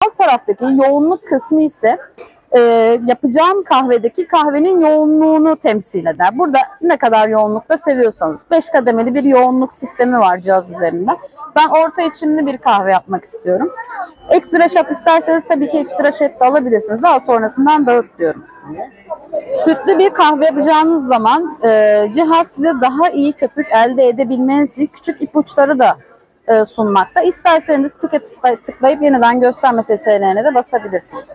Sol taraftaki yoğunluk kısmı ise yapacağım kahvedeki kahvenin yoğunluğunu temsil eder. Burada ne kadar yoğunlukta seviyorsanız. 5 kademeli bir yoğunluk sistemi var cihaz üzerinde. Ben orta içimli bir kahve yapmak istiyorum. Ekstra shot isterseniz tabii ki ekstra shot da alabilirsiniz. Daha sonrasından dağıt diyorum. Sütlü bir kahve yapacağınız zaman cihaz size daha iyi köpük elde edebilmeniz için küçük ipuçları da sunmakta. İsterseniz ticket tıklayıp yeniden gösterme seçeneğine de basabilirsiniz.